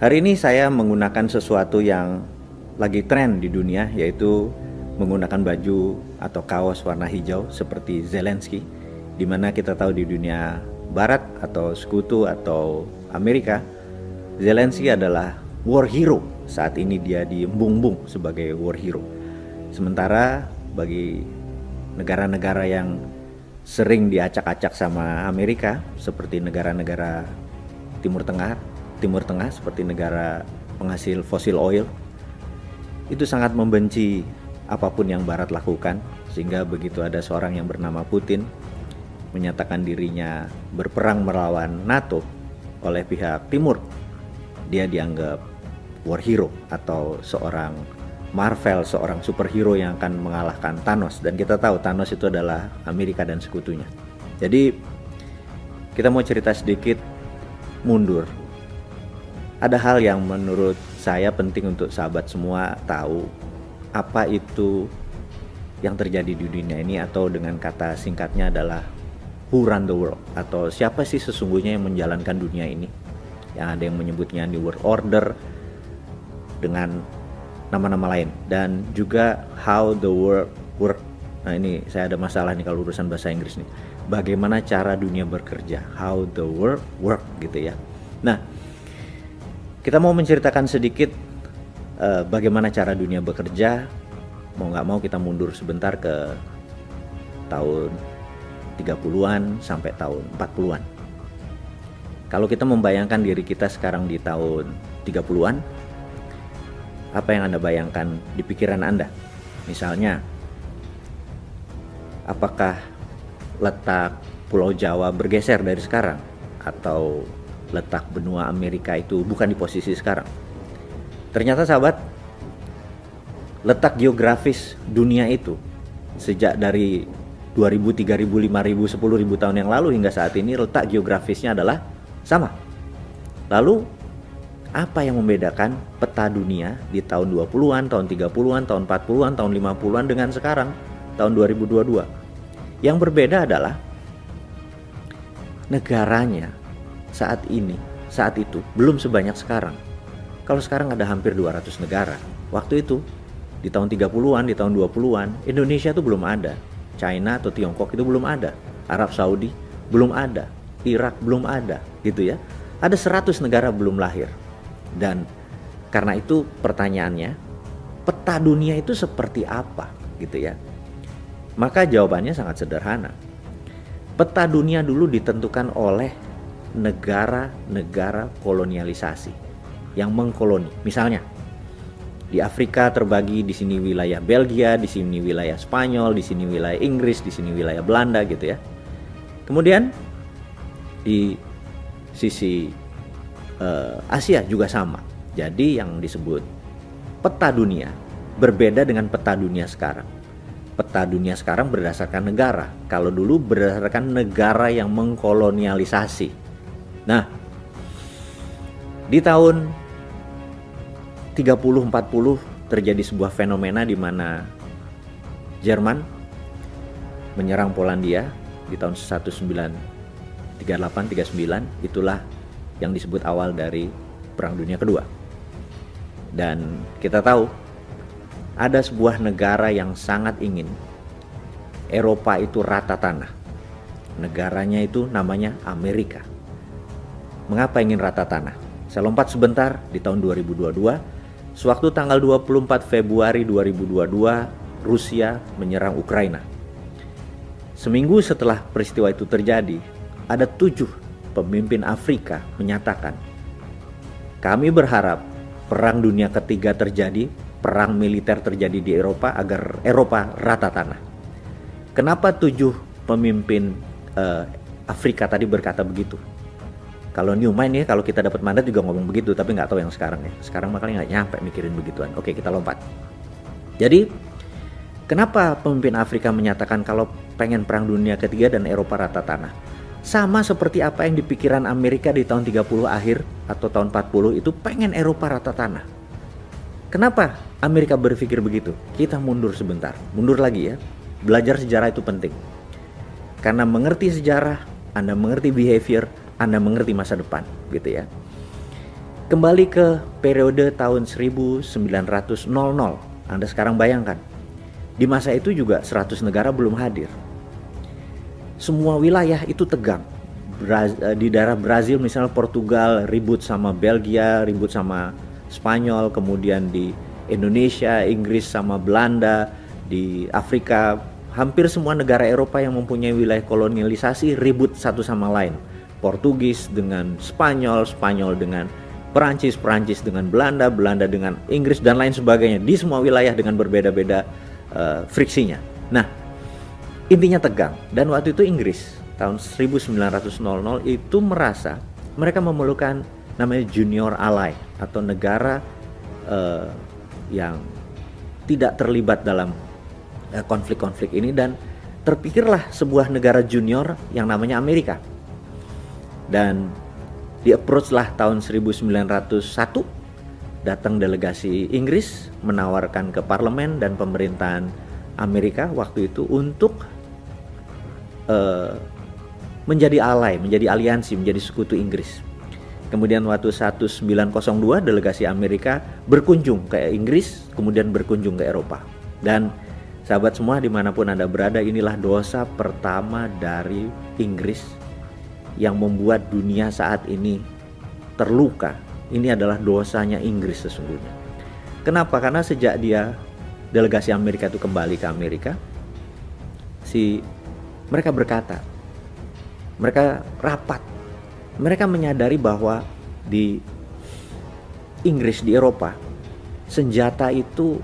Hari ini saya menggunakan sesuatu yang lagi tren di dunia, yaitu menggunakan baju atau kaos warna hijau seperti Zelensky, di mana kita tahu di dunia barat atau sekutu atau Amerika, Zelensky adalah war hero. Saat ini dia diembung-embung sebagai war hero. Sementara bagi negara-negara yang sering diacak-acak sama Amerika, seperti negara-negara Timur Tengah seperti negara penghasil fosil oil, itu sangat membenci apapun yang Barat lakukan, sehingga begitu ada seorang yang bernama Putin menyatakan dirinya berperang melawan NATO oleh pihak Timur, dia dianggap war hero atau seorang Marvel, seorang superhero yang akan mengalahkan Thanos. Dan kita tahu Thanos itu adalah Amerika dan sekutunya. Jadi kita mau cerita sedikit mundur. Ada hal yang menurut saya penting untuk sahabat semua tahu, apa itu yang terjadi di dunia ini, atau dengan kata singkatnya adalah who run the world, atau siapa sih sesungguhnya yang menjalankan dunia ini. Yang ada yang menyebutnya New World Order dengan nama-nama lain, dan juga how the world work. Nah, ini saya ada masalah nih kalau urusan bahasa Inggris nih. Bagaimana cara dunia bekerja, how the world work gitu ya. Nah, kita mau menceritakan sedikit bagaimana cara dunia bekerja. Mau nggak mau kita mundur sebentar ke tahun 30-an sampai tahun 40-an. Kalau kita membayangkan diri kita sekarang di tahun 30-an, apa yang Anda bayangkan di pikiran Anda? Misalnya, apakah letak Pulau Jawa bergeser dari sekarang? Atau letak benua Amerika itu bukan di posisi sekarang? Ternyata sahabat, letak geografis dunia itu sejak dari 2000, 3000, 5000, 10.000 tahun yang lalu hingga saat ini, letak geografisnya adalah sama. Lalu apa yang membedakan peta dunia di tahun 20-an, tahun 30-an, tahun 40-an, tahun 50-an dengan sekarang, tahun 2022? Yang berbeda adalah negaranya saat itu belum sebanyak sekarang. Kalau sekarang ada hampir 200 negara. Waktu itu di tahun 30-an, di tahun 20-an, Indonesia itu belum ada. China atau Tiongkok itu belum ada. Arab Saudi belum ada. Irak belum ada, gitu ya. Ada 100 negara belum lahir. Dan karena itu pertanyaannya, peta dunia itu seperti apa, gitu ya. Maka jawabannya sangat sederhana. Peta dunia dulu ditentukan oleh negara-negara kolonialisasi yang mengkoloni. Misalnya di Afrika terbagi, di sini wilayah Belgia, di sini wilayah Spanyol, di sini wilayah Inggris, di sini wilayah Belanda, gitu ya. Kemudian di sisi Asia juga sama. Jadi yang disebut peta dunia berbeda dengan peta dunia sekarang. Peta dunia sekarang berdasarkan negara. Kalau dulu berdasarkan negara yang mengkolonialisasi. Nah, di tahun 30-40 terjadi sebuah fenomena di mana Jerman menyerang Polandia di tahun 1938-39. Itulah yang disebut awal dari Perang Dunia Kedua. Dan kita tahu ada sebuah negara yang sangat ingin Eropa itu rata tanah. Negaranya itu namanya Amerika. Mengapa ingin rata tanah? Saya lompat sebentar di tahun 2022. Sewaktu tanggal 24 Februari 2022, Rusia menyerang Ukraina. Seminggu setelah peristiwa itu terjadi, ada 7 pemimpin Afrika menyatakan, kami berharap perang dunia ketiga terjadi, perang militer terjadi di Eropa agar Eropa rata tanah. Kenapa 7 pemimpin Afrika tadi berkata begitu? Kalau Newman ya, kalau kita dapat mandat juga ngomong begitu, tapi nggak tahu yang sekarang ya. Sekarang makanya nggak nyampe mikirin begituan. Oke, kita lompat. Jadi kenapa pemimpin Afrika menyatakan kalau pengen perang dunia ketiga dan Eropa rata tanah? Sama seperti apa yang dipikiran Amerika di tahun 30 akhir atau tahun 40 itu, pengen Eropa rata tanah. Kenapa Amerika berpikir begitu? Kita mundur sebentar, mundur lagi ya. Belajar sejarah itu penting. Karena mengerti sejarah, Anda mengerti behavior, Anda mengerti masa depan, gitu ya. Kembali ke periode tahun 1900. Anda sekarang bayangkan, di masa itu juga 100 negara belum hadir. Semua wilayah itu tegang. Di daerah Brazil misalnya, Portugal ribut sama Belgia, ribut sama Spanyol, kemudian di Indonesia, Inggris sama Belanda, di Afrika, hampir semua negara Eropa yang mempunyai wilayah kolonialisasi ribut satu sama lain. Portugis dengan Spanyol, Spanyol dengan Perancis, Perancis dengan Belanda, Belanda dengan Inggris, dan lain sebagainya. Di semua wilayah dengan berbeda-beda friksinya. Nah, intinya tegang. Dan waktu itu Inggris tahun 1900 itu merasa mereka memerlukan namanya junior ally, atau negara yang tidak terlibat dalam konflik-konflik ini, dan terpikirlah sebuah negara junior yang namanya Amerika. Dan di-approach lah tahun 1901, datang delegasi Inggris menawarkan ke parlemen dan pemerintahan Amerika waktu itu untuk menjadi ally, menjadi aliansi, menjadi sekutu Inggris. Kemudian waktu 1902 delegasi Amerika berkunjung ke Inggris, kemudian berkunjung ke Eropa. Dan sahabat semua dimanapun Anda berada, inilah dosa pertama dari Inggris yang membuat dunia saat ini terluka. Ini adalah dosanya Inggris sesungguhnya. Kenapa? Karena sejak delegasi Amerika itu kembali ke Amerika, mereka berkata, mereka rapat, mereka menyadari bahwa di Inggris, di Eropa, senjata itu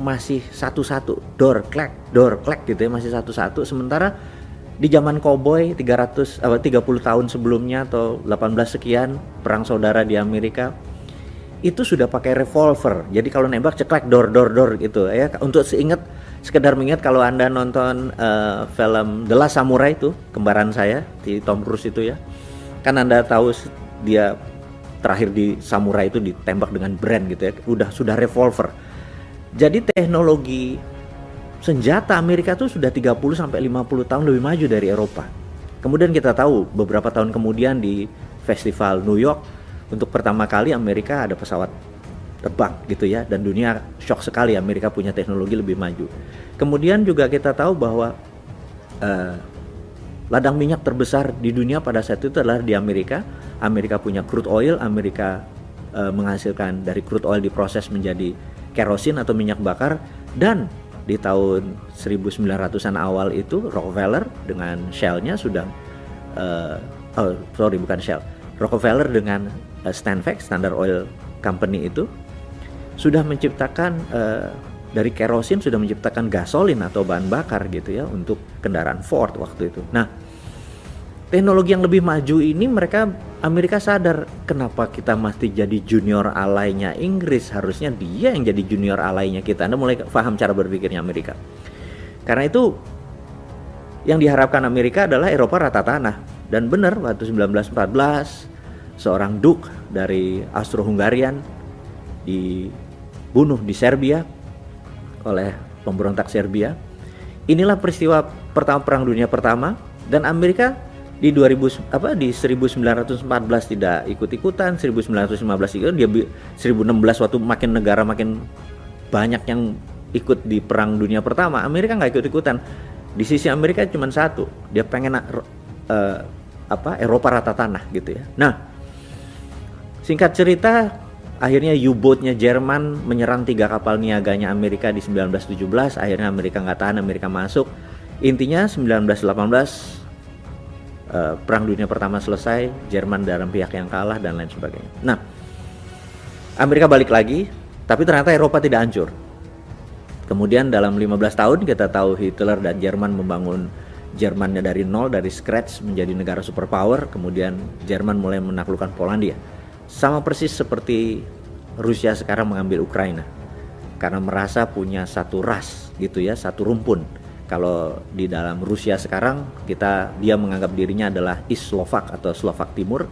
masih satu-satu, door clack gitu ya, masih satu-satu. Sementara di zaman koboi 30 tahun sebelumnya atau 18 sekian, perang saudara di Amerika, itu sudah pakai revolver. Jadi kalau nembak ceklek door gitu ya. Untuk sekedar mengingat, kalau Anda nonton film The Last Samurai itu, kembaran saya di Tom Cruise itu ya, kan Anda tahu dia terakhir di Samurai itu ditembak dengan brand gitu ya, sudah revolver. Jadi teknologi senjata Amerika tuh sudah 30-50 tahun lebih maju dari Eropa. Kemudian kita tahu beberapa tahun kemudian di Festival New York, untuk pertama kali Amerika ada pesawat terbang gitu ya, dan dunia shock sekali, Amerika punya teknologi lebih maju. Kemudian juga kita tahu bahwa ladang minyak terbesar di dunia pada saat itu adalah di Amerika. Amerika punya crude oil, Amerika menghasilkan dari crude oil diproses menjadi kerosin atau minyak bakar. Dan di tahun 1900-an awal itu Rockefeller dengan Shell-nya sudah Rockefeller dengan Standard Oil Company itu sudah menciptakan dari kerosin, sudah menciptakan gasolin atau bahan bakar gitu ya untuk kendaraan Ford waktu itu. Nah, teknologi yang lebih maju ini Amerika sadar, kenapa kita mesti jadi junior alainya Inggris, harusnya dia yang jadi junior alainya kita. Anda mulai paham cara berpikirnya Amerika. Karena itu yang diharapkan Amerika adalah Eropa rata tanah. Dan benar, waktu 1914 seorang Duke dari Austro-Hungarian dibunuh di Serbia oleh pemberontak Serbia. Inilah peristiwa Perang Dunia Pertama, dan Amerika di 1914 tidak ikut-ikutan, 1915 ikut, dia 1916 waktu makin negara makin banyak yang ikut di Perang Dunia Pertama, Amerika nggak ikut-ikutan. Di sisi Amerika cuma satu, dia pengen Eropa rata tanah gitu ya. Nah, singkat cerita, akhirnya U-boatnya Jerman menyerang 3 kapal niaganya Amerika di 1917. Akhirnya Amerika nggak tahan, Amerika masuk. Intinya 1918 Perang Dunia Pertama selesai, Jerman dalam pihak yang kalah dan lain sebagainya. Nah, Amerika balik lagi, tapi ternyata Eropa tidak hancur. Kemudian dalam 15 tahun kita tahu Hitler dan Jerman membangun Jermannya dari nol, dari scratch menjadi negara superpower. Kemudian Jerman mulai menaklukkan Polandia. Sama persis seperti Rusia sekarang mengambil Ukraina, karena merasa punya satu ras gitu ya, satu rumpun. Kalau di dalam Rusia sekarang dia menganggap dirinya adalah East Slovak atau Slovak Timur.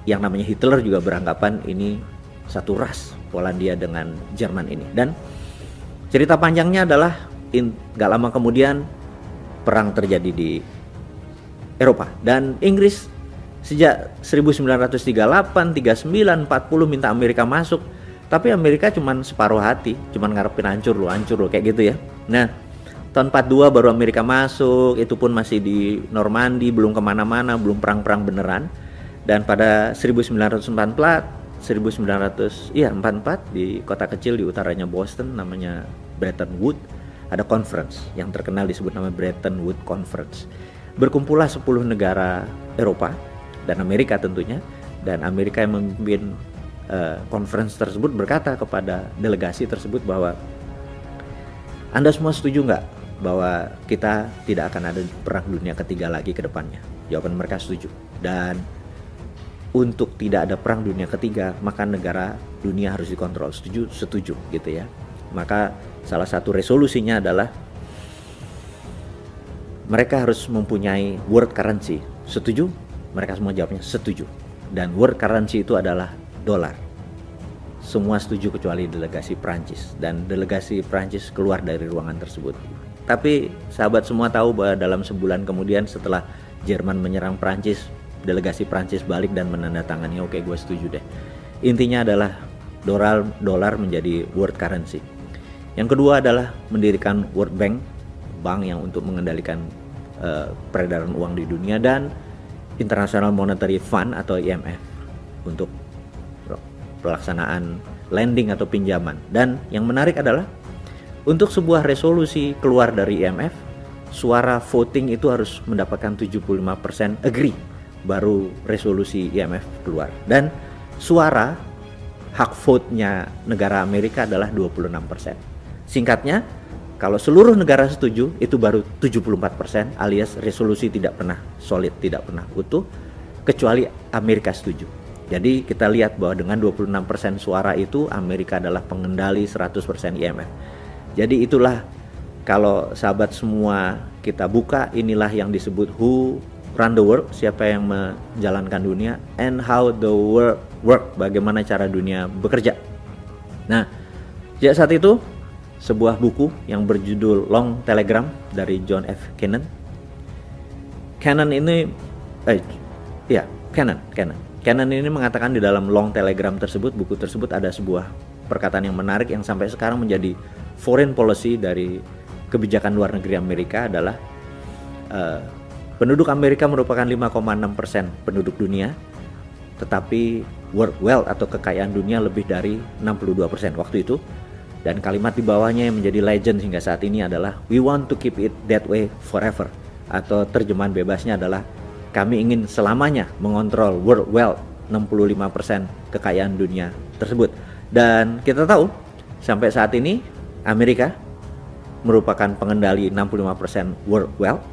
Yang namanya Hitler juga beranggapan ini satu ras, Polandia dengan Jerman ini. Dan cerita panjangnya adalah gak lama kemudian perang terjadi di Eropa, dan Inggris Sejak 1938, 39, 40 minta Amerika masuk, tapi Amerika cuman separuh hati, cuman ngarepin hancur lo kayak gitu ya. Nah, tahun 42 baru Amerika masuk, itu pun masih di Normandy, belum kemana-mana, belum perang-perang beneran. Dan pada 1944 di kota kecil di utaranya Boston namanya Bretton Woods, ada conference yang terkenal disebut nama Bretton Woods Conference. Berkumpullah 10 negara Eropa dan Amerika tentunya, dan Amerika yang memimpin conference tersebut berkata kepada delegasi tersebut bahwa Anda semua setuju nggak bahwa kita tidak akan ada perang dunia ketiga lagi ke depannya? Jawaban mereka setuju. Dan untuk tidak ada perang dunia ketiga, maka negara dunia harus dikontrol. Setuju gitu ya. Maka salah satu resolusinya adalah mereka harus mempunyai world currency. Setuju? Mereka semua jawabnya setuju. Dan world currency itu adalah dolar. Semua setuju kecuali delegasi Prancis, dan delegasi Prancis keluar dari ruangan tersebut. Tapi sahabat semua tahu bahwa dalam sebulan kemudian setelah Jerman menyerang Prancis, delegasi Prancis balik dan menandatangani, oke gue setuju deh. Intinya adalah dolar menjadi world currency. Yang kedua adalah mendirikan World Bank, bank yang untuk mengendalikan peredaran uang di dunia, dan International Monetary Fund atau IMF untuk pelaksanaan lending atau pinjaman. Dan yang menarik adalah untuk sebuah resolusi keluar dari IMF, suara voting itu harus mendapatkan 75% agree baru resolusi IMF keluar. Dan suara hak vote-nya negara Amerika adalah 26%. Singkatnya, kalau seluruh negara setuju itu baru 74%, alias resolusi tidak pernah solid, tidak pernah utuh, kecuali Amerika setuju. Jadi kita lihat bahwa dengan 26% suara itu Amerika adalah pengendali 100% IMF. Jadi itulah, kalau sahabat semua kita buka, inilah yang disebut who run the world, siapa yang menjalankan dunia, and how the world work, bagaimana cara dunia bekerja. Nah, sejak saat itu sebuah buku yang berjudul Long Telegram dari John F. Cannon. Cannon ini mengatakan di dalam Long Telegram tersebut, buku tersebut ada sebuah perkataan yang menarik yang sampai sekarang menjadi foreign policy dari kebijakan luar negeri Amerika adalah penduduk Amerika merupakan 5,6% penduduk dunia, tetapi world wealth atau kekayaan dunia lebih dari 62% waktu itu. Dan kalimat di bawahnya yang menjadi legend hingga saat ini adalah we want to keep it that way forever, atau terjemahan bebasnya adalah kami ingin selamanya mengontrol world wealth, 65% kekayaan dunia tersebut. Dan kita tahu sampai saat ini Amerika merupakan pengendali 65% world wealth.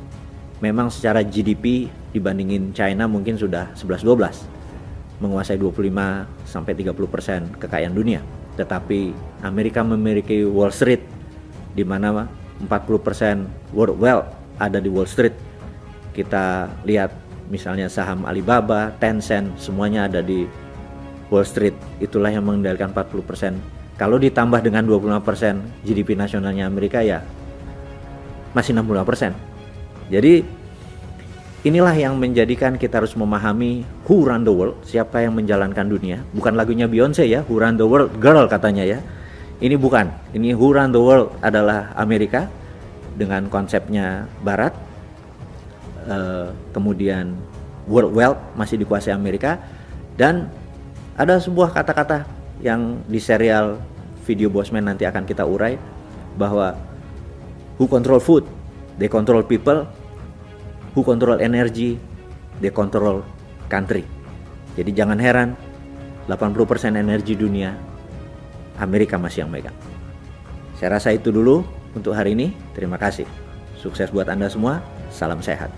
Memang secara GDP dibandingin China mungkin sudah 11-12, menguasai 25-30% kekayaan dunia. Tetapi Amerika memiliki Wall Street, di mana 40% world wealth ada di Wall Street. Kita lihat misalnya saham Alibaba, Tencent, semuanya ada di Wall Street. Itulah yang mengendalikan 40%. Kalau ditambah dengan 25% GDP nasionalnya Amerika, ya masih 65%. Jadi inilah yang menjadikan kita harus memahami who run the world, siapa yang menjalankan dunia. Bukan lagunya Beyonce ya, who run the world girl katanya ya. Ini bukan, ini who run the world adalah Amerika dengan konsepnya Barat. Kemudian world wealth masih dikuasai Amerika. Dan ada sebuah kata-kata yang di serial video Bosman nanti akan kita urai, bahwa who control food, they control people. Who control energy, they control country. Jadi jangan heran 80% energi dunia Amerika masih yang megang. Saya rasa itu dulu untuk hari ini. Terima kasih. Sukses buat Anda semua. Salam sehat.